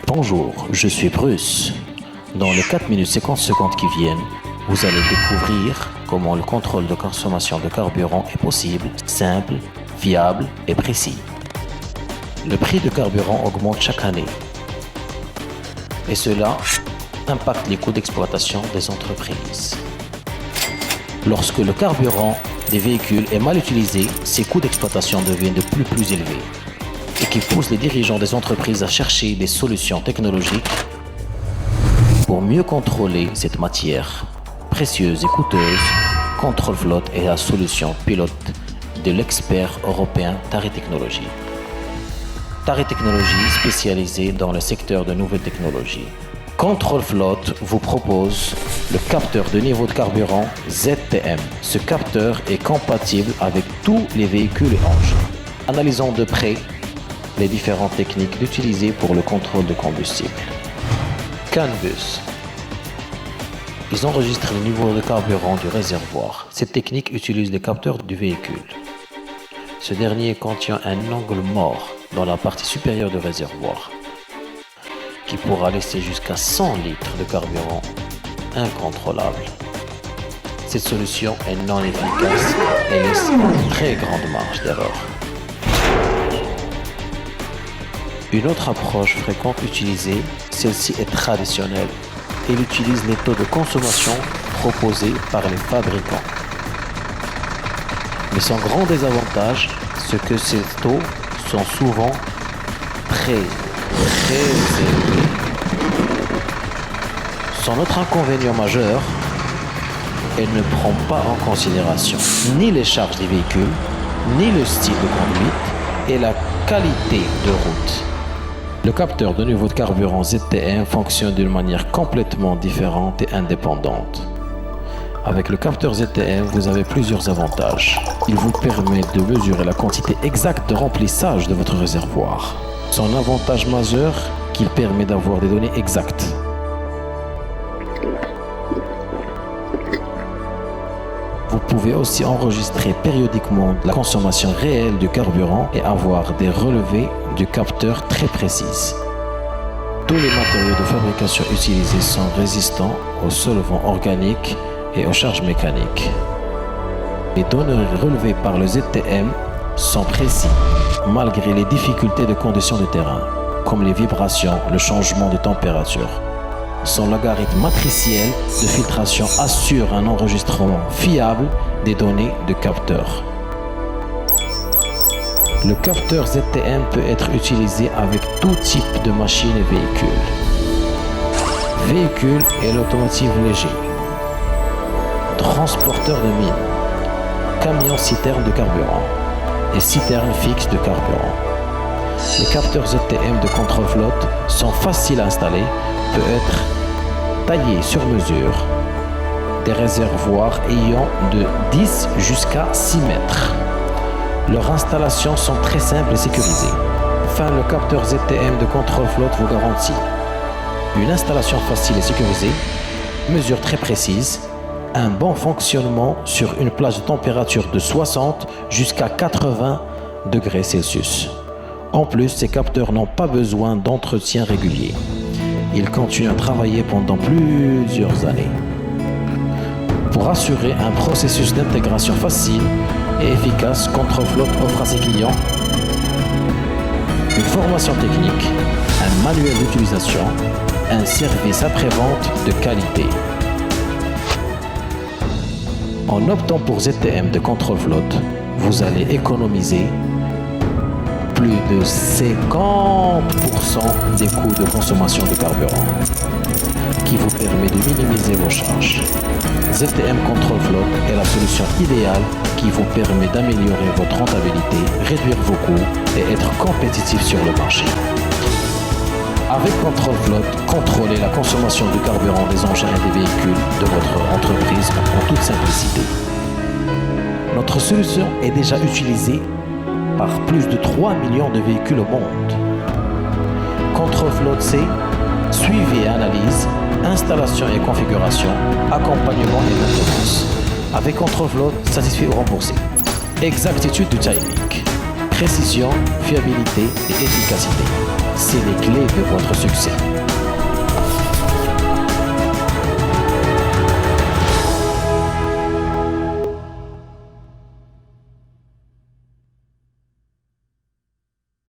Bonjour, je suis Bruce. Dans les 4 minutes 50 secondes qui viennent, vous allez découvrir comment le contrôle de consommation de carburant est possible, simple, fiable et précis. Le prix de carburant augmente chaque année et cela impacte les coûts d'exploitation des entreprises. Lorsque le carburant des véhicules est mal utilisé, ces coûts d'exploitation deviennent de plus élevés et qui poussent les dirigeants des entreprises à chercher des solutions technologiques pour mieux contrôler cette matière précieuse et coûteuse. Control Flotte est la solution pilote de l'expert européen Tare Technologies. Tare Technologies spécialisée dans le secteur de nouvelles technologies. Control Flotte vous propose le capteur de niveau de carburant ZTM. Ce capteur est compatible avec tous les véhicules et engins. Analysons de près les différentes techniques utilisées pour le contrôle de combustible. CAN-BUS. Ils enregistrent le niveau de carburant du réservoir. Cette technique utilise les capteurs du véhicule. Ce dernier contient un angle mort dans la partie supérieure du réservoir qui pourra laisser jusqu'à 100 litres de carburant incontrôlable. Cette solution est non efficace et laisse une très grande marge d'erreur. Une autre approche fréquente utilisée, celle-ci est traditionnelle. Elle utilise les taux de consommation proposés par les fabricants. Mais son grand désavantage, c'est que ces taux sont souvent très élevés. Son autre inconvénient majeur, elle ne prend pas en considération ni les charges des véhicules, ni le style de conduite et la qualité de route. Le capteur de niveau de carburant ZTM fonctionne d'une manière complètement différente et indépendante. Avec le capteur ZTM, vous avez plusieurs avantages. Il vous permet de mesurer la quantité exacte de remplissage de votre réservoir. Son avantage majeur, qu'il permet d'avoir des données exactes. Vous pouvez aussi enregistrer périodiquement la consommation réelle du carburant et avoir des relevés du capteur très précises. Tous les matériaux de fabrication utilisés sont résistants aux solvants organiques et aux charges mécaniques. Les données relevées par le ZTM sont précis, malgré les difficultés de conditions de terrain, comme les vibrations, le changement de température. Son logarithme matriciel de filtration assure un enregistrement fiable des données de capteur. Le capteur ZTM peut être utilisé avec tout type de machines et véhicules. Véhicules et l'automotive léger. Transporteurs de mines. Camions citernes de carburant. Et citernes fixes de carburant. Les capteurs ZTM de Control Flotte sont faciles à installer, peut être taillés sur mesure. Des réservoirs ayant de 10 jusqu'à 6 mètres. Leurs installations sont très simples et sécurisées. Enfin, le capteur ZTM de Control Flotte vous garantit une installation facile et sécurisée, mesures très précises, un bon fonctionnement sur une plage de température de 60 jusqu'à 80 degrés Celsius. En plus, ces capteurs n'ont pas besoin d'entretien régulier. Ils continuent à travailler pendant plusieurs années. Pour assurer un processus d'intégration facile et efficace, Control Flotte offre à ses clients une formation technique, un manuel d'utilisation, un service après-vente de qualité. En optant pour ZTM de Control Flotte, vous allez économiser plus de 50% des coûts de consommation de carburant, qui vous permet de minimiser vos charges. ZTM Control Flotte est la solution idéale qui vous permet d'améliorer votre rentabilité, réduire vos coûts et être compétitif sur le marché. Avec Control Flotte, contrôlez la consommation de carburant des engins et des véhicules de votre entreprise en toute simplicité. Notre solution est déjà utilisée par plus de 3 millions de véhicules au monde. Control Contreflotte C, suivi et analyse, installation et configuration, accompagnement et maintenance. Avec Contreflotte, satisfait ou remboursé. Exactitude du timing, précision, fiabilité et efficacité. C'est les clés de votre succès.